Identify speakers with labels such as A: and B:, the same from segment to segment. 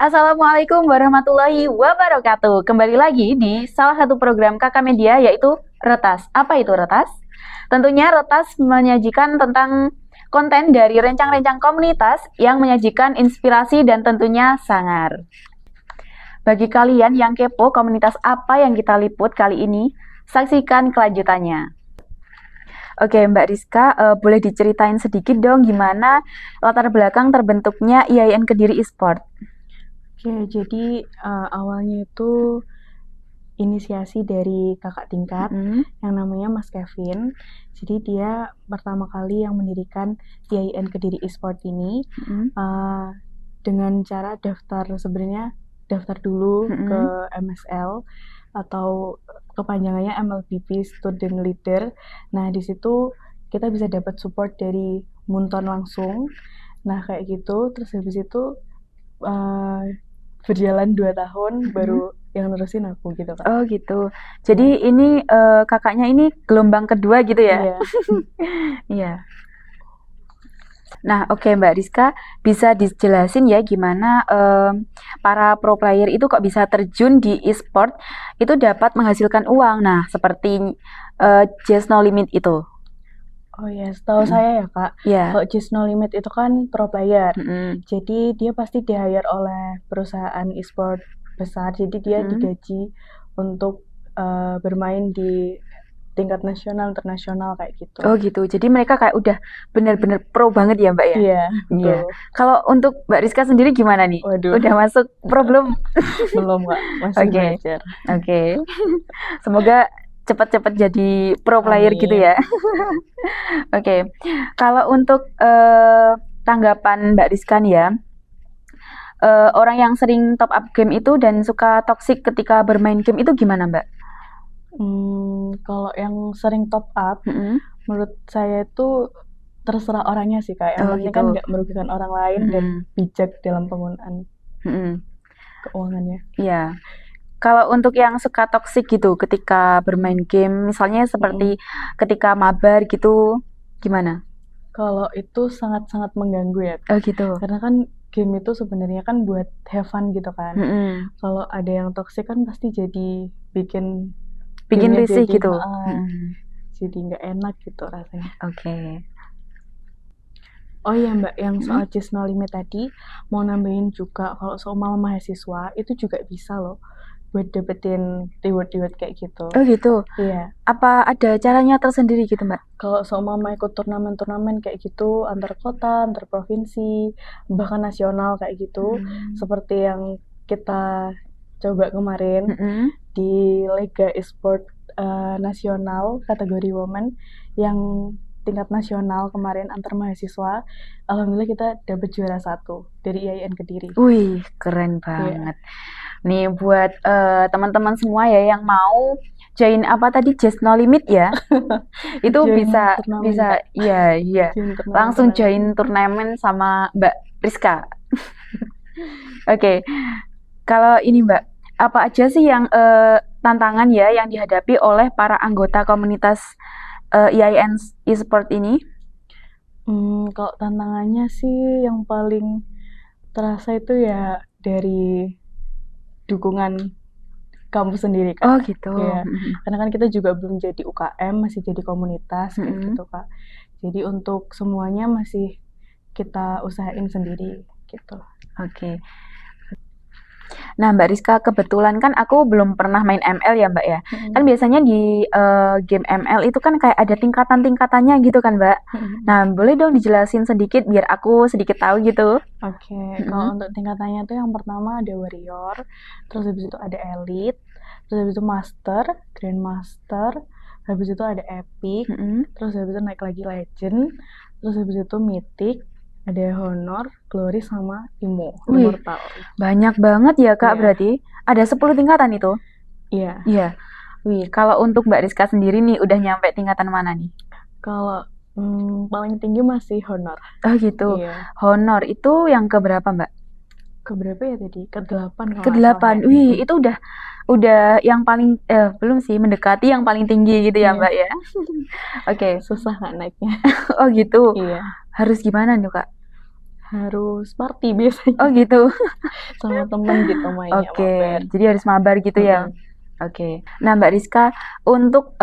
A: Assalamualaikum warahmatullahi wabarakatuh. Kembali lagi di salah satu program Kakak Media yaitu Retas. Apa itu Retas? Tentunya Retas menyajikan tentang konten dari rencang-rencang komunitas yang menyajikan inspirasi dan tentunya sangar. Bagi kalian yang kepo komunitas apa yang kita liput kali ini, saksikan kelanjutannya. Oke, Mbak Rizka, boleh diceritain sedikit dong gimana latar belakang terbentuknya IAIN Kediri Esport?
B: Oke, jadi awalnya itu inisiasi dari kakak tingkat yang namanya Mas Kevin. Jadi dia pertama kali yang mendirikan IAIN Kediri Esport ini dengan cara daftar dulu ke MSL atau kepanjangannya MLBP Student Leader. Nah, di situ kita bisa dapat support dari Munton langsung. Nah, kayak gitu. Terus habis itu berjalan 2 tahun baru yang nerusin aku gitu Kak.
A: Oh gitu. Jadi ini kakaknya ini gelombang kedua gitu ya?
B: Iya.
A: Iya. Nah, oke Mbak Rizka, bisa dijelasin ya gimana para pro player itu kok bisa terjun di e-sport itu dapat menghasilkan uang. Nah, seperti Just No Limit itu.
B: Oh ya, setahu saya ya Kak, kalau Just No Limit itu kan pro player. Jadi dia pasti di-hire oleh perusahaan e-sport besar. Jadi dia digaji untuk bermain di tingkat nasional, internasional kayak gitu.
A: Oh gitu. Jadi mereka kayak udah benar-benar pro banget ya Mbak ya?
B: Iya, betul.
A: Kalau untuk Mbak Rizka sendiri gimana nih?
B: Waduh.
A: Udah masuk pro belum?
B: Belum Kak, masih belajar.
A: Oke. Semoga cepat-cepat jadi pro player gitu ya. Oke. Kalau untuk tanggapan Mbak Rizka nih ya, orang yang sering top up game itu dan suka toxic ketika bermain game itu gimana Mbak?
B: Kalau yang sering top up, menurut saya itu terserah orangnya sih Kak. Yang penting kan nggak merugikan orang lain dan bijak dalam penggunaan keuangannya.
A: Iya. Kalau untuk yang suka toxic gitu ketika bermain game, misalnya seperti ketika mabar gitu, gimana?
B: Kalau itu sangat-sangat mengganggu ya.
A: Oh gitu.
B: Karena kan game itu sebenarnya kan buat have fun gitu kan. Kalau ada yang toxic kan pasti jadi bikin
A: risih gitu.
B: Jadi nggak enak gitu rasanya.
A: Oke.
B: Oh iya Mbak, yang soal Just No Limit tadi, mau nambahin juga kalau seumpama mahasiswa itu juga bisa loh buat dapetin reward kayak gitu.
A: Oh gitu?
B: Iya.
A: Apa ada caranya tersendiri gitu Mbak?
B: Kalau seumpama ikut turnamen-turnamen kayak gitu, antar kota, antar provinsi, bahkan nasional kayak gitu, seperti yang kita coba kemarin di Liga Esport nasional kategori women yang tingkat nasional kemarin antar mahasiswa, alhamdulillah kita dapat juara 1 dari IAIN Kediri.
A: Wih, keren banget. Nih buat teman-teman semua ya yang mau join apa tadi Just No Limit ya, itu bisa iya langsung join turnamen sama Mbak Rizka. Oke. Kalau ini Mbak, apa aja sih yang tantangan ya yang dihadapi oleh para anggota komunitas IAIN Esport ini?
B: Kalau tantangannya sih yang paling terasa itu ya dari dukungan kampus sendiri Kak.
A: Oh gitu.
B: Ya, karena kan kita juga belum jadi UKM, masih jadi komunitas kayak gitu Kak. Jadi untuk semuanya masih kita usahain sendiri gitu.
A: Oke. Nah Mbak Rizka, kebetulan kan aku belum pernah main ML ya Mbak ya. Kan biasanya di game ML itu kan kayak ada tingkatan-tingkatannya gitu kan Mbak. Nah boleh dong dijelasin sedikit biar aku sedikit tahu gitu.
B: Oke, kalau untuk tingkatannya tuh yang pertama ada warrior, terus habis itu ada elite, terus habis itu master, grandmaster, habis itu ada epic, terus habis itu naik lagi legend, terus habis itu mythic, ada honor, glory, sama immortal.
A: Banyak banget ya Kak berarti. Ada 10 tingkatan itu?
B: Iya.
A: Iya. Wih, kalau untuk Mbak Rizka sendiri nih udah nyampe tingkatan mana nih?
B: Kalau paling tinggi masih honor.
A: Oh gitu.
B: Iya.
A: Honor itu yang keberapa Mbak?
B: Keberapa ya tadi? Ke-8 kalau
A: Ke-8. Wih, itu udah yang paling belum sih mendekati yang paling tinggi gitu ya Mbak ya. Oke.
B: Susah nggak naiknya.
A: Oh gitu.
B: Iya.
A: Harus gimana nih Kak?
B: harus party biasanya.
A: Oh gitu.
B: Sama temen gitu mainnya.
A: Oke, jadi harus mabar gitu ya.
B: Mm-mm.
A: Oke. Nah, Mbak Rizka, untuk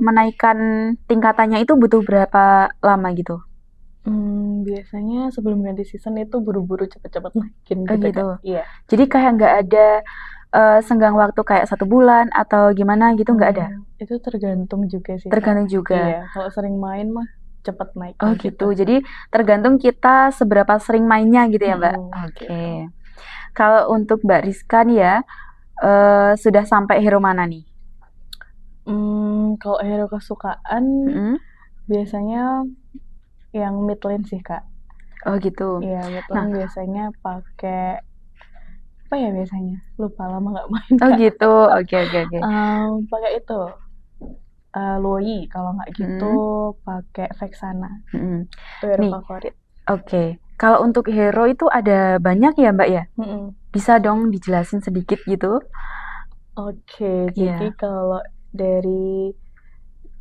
A: menaikkan tingkatannya itu butuh berapa lama gitu?
B: Biasanya sebelum ganti season itu buru-buru cepet-cepet naikin
A: Oh
B: gitu
A: gitu.
B: Kak. Iya.
A: Jadi kayak nggak ada senggang waktu kayak 1 bulan atau gimana gitu, nggak ada?
B: Itu tergantung juga sih Kak.
A: Tergantung juga.
B: Iya, kalau sering main mah cepet naik
A: Oh gitu. Jadi tergantung kita seberapa sering mainnya gitu ya, Mbak. Oke. Kalau untuk Mbak Rizka nih ya, sudah sampai hero mana nih?
B: Kalau hero kesukaan biasanya yang mid lane sih Kak.
A: Oh gitu.
B: Iya, mid lane biasanya pakai apa ya biasanya? Lupa, lama nggak main
A: Oh
B: Kak.
A: gitu. Oke.
B: Pakai itu Loi, kalau nggak gitu pakai Vexana. Itu hero favorit.
A: Oke. Kalau untuk hero itu ada banyak ya Mbak ya? Bisa dong dijelasin sedikit gitu?
B: Oke, jadi kalau dari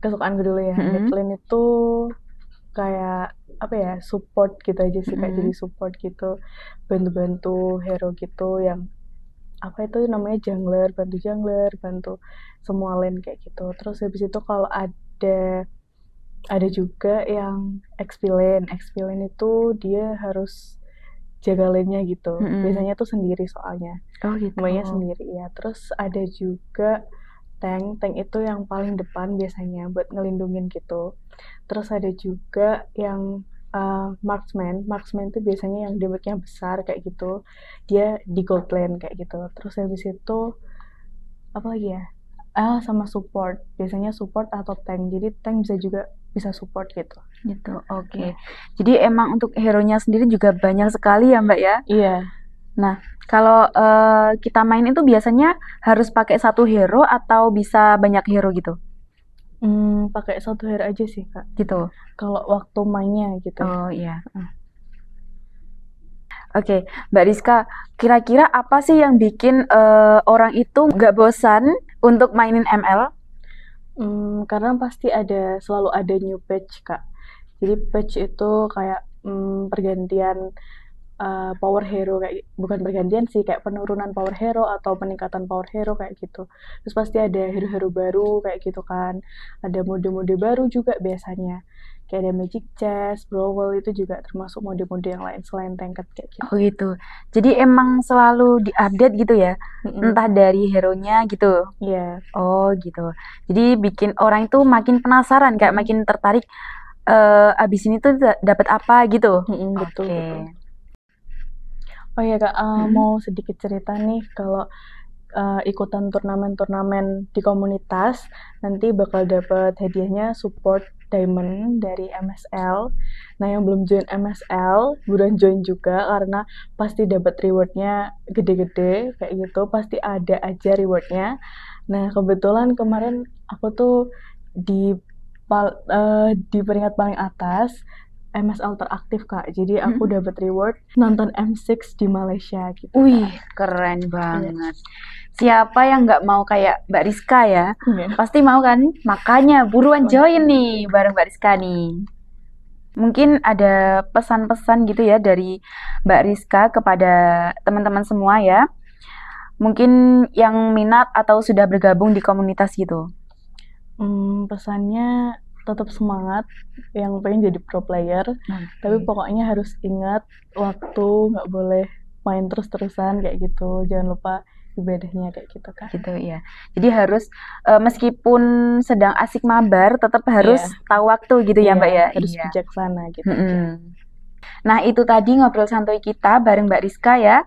B: kesukaanku dulu ya, mid lane itu kayak apa ya, support gitu aja sih Kak, jadi support gitu, bantu-bantu hero gitu yang apa itu namanya jungler, bantu semua lane kayak gitu. Terus habis itu kalau ada juga yang XP lane itu dia harus jaga lane-nya gitu. Biasanya tuh sendiri soalnya.
A: Oh gitu.
B: Semuanya sendiri ya. Terus ada juga tank itu yang paling depan biasanya buat ngelindungin gitu. Terus ada juga yang marksman itu biasanya yang damage-nya besar kayak gitu, dia di gold lane kayak gitu. Terus habis itu apa lagi ya, sama support, biasanya support atau tank, jadi tank bisa support gitu.
A: Oke. Jadi emang untuk hero-nya sendiri juga banyak sekali ya Mbak ya?
B: Iya.
A: Nah, kalau kita main itu biasanya harus pakai satu hero atau bisa banyak hero gitu?
B: Pakai satu hero aja sih Kak.
A: Gitu.
B: Kalau waktu mainnya gitu.
A: Oh iya. Oke, Mbak Rizka, kira-kira apa sih yang bikin orang itu nggak bosan untuk mainin ML?
B: Karena pasti selalu ada new patch Kak. Jadi patch itu kayak pergantian power hero, kayak bukan pergantian sih, kayak penurunan power hero atau peningkatan power hero kayak gitu. Terus pasti ada hero-hero baru kayak gitu kan, ada mode-mode baru juga biasanya, kayak ada magic chest, brawl, itu juga termasuk mode-mode yang lain selain tanket kayak gitu.
A: Oh gitu, jadi emang selalu diupdate gitu ya, entah dari hero-nya gitu.
B: Iya.
A: Oh gitu, jadi bikin orang itu makin penasaran, kayak makin tertarik, abis ini tuh dapat apa gitu.
B: Betul. Oh iya Kak, mau sedikit cerita nih, kalau ikutan turnamen-turnamen di komunitas, nanti bakal dapat hadiahnya support diamond dari MSL. Nah, yang belum join MSL, buruan join juga, karena pasti dapat rewardnya gede-gede kayak gitu, pasti ada aja rewardnya. Nah, kebetulan kemarin aku tuh di peringkat paling atas, MSL teraktif Kak, jadi aku dapat reward nonton M6 di Malaysia gitu.
A: Wih, keren banget. Siapa yang nggak mau kayak Mbak Rizka ya? Pasti mau kan? Makanya buruan join nih bareng Mbak Rizka nih. Mungkin ada pesan-pesan gitu ya dari Mbak Rizka kepada teman-teman semua ya. Mungkin yang minat atau sudah bergabung di komunitas gitu.
B: Pesannya tetap semangat, yang pengen jadi pro player, tapi pokoknya harus ingat waktu, nggak boleh main terus-terusan kayak gitu, jangan lupa ibadahnya kayak gitu Kak.
A: Gitu ya, jadi harus meskipun sedang asik mabar, tetap harus tahu waktu gitu ya Mbak ya.
B: Harus bijaksana gitu.
A: Nah itu tadi ngobrol santuy kita bareng Mbak Rizka ya.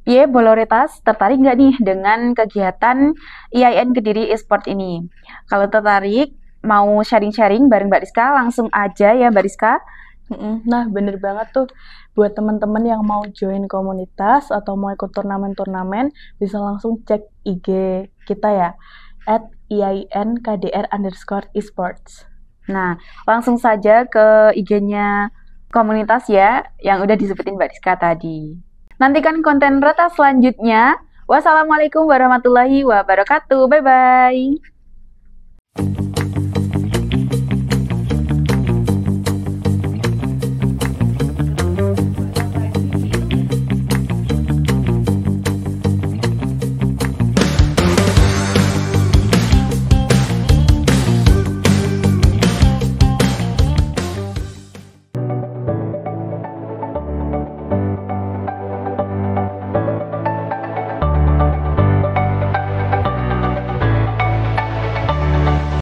A: Piye Boloretas, tertarik nggak nih dengan kegiatan IAIN Kediri Esport ini? Kalau tertarik, mau sharing-sharing bareng Mbak Rizka, langsung aja ya Mbak Rizka.
B: Nah, bener banget tuh, buat teman-teman yang mau join komunitas atau mau ikut turnamen-turnamen, bisa langsung cek IG kita ya, @IAINKDR_esports.
A: Nah, langsung saja ke IG-nya komunitas ya, yang udah disebutin Mbak Rizka tadi. Nantikan konten Retas selanjutnya. Wassalamualaikum warahmatullahi wabarakatuh. Bye-bye.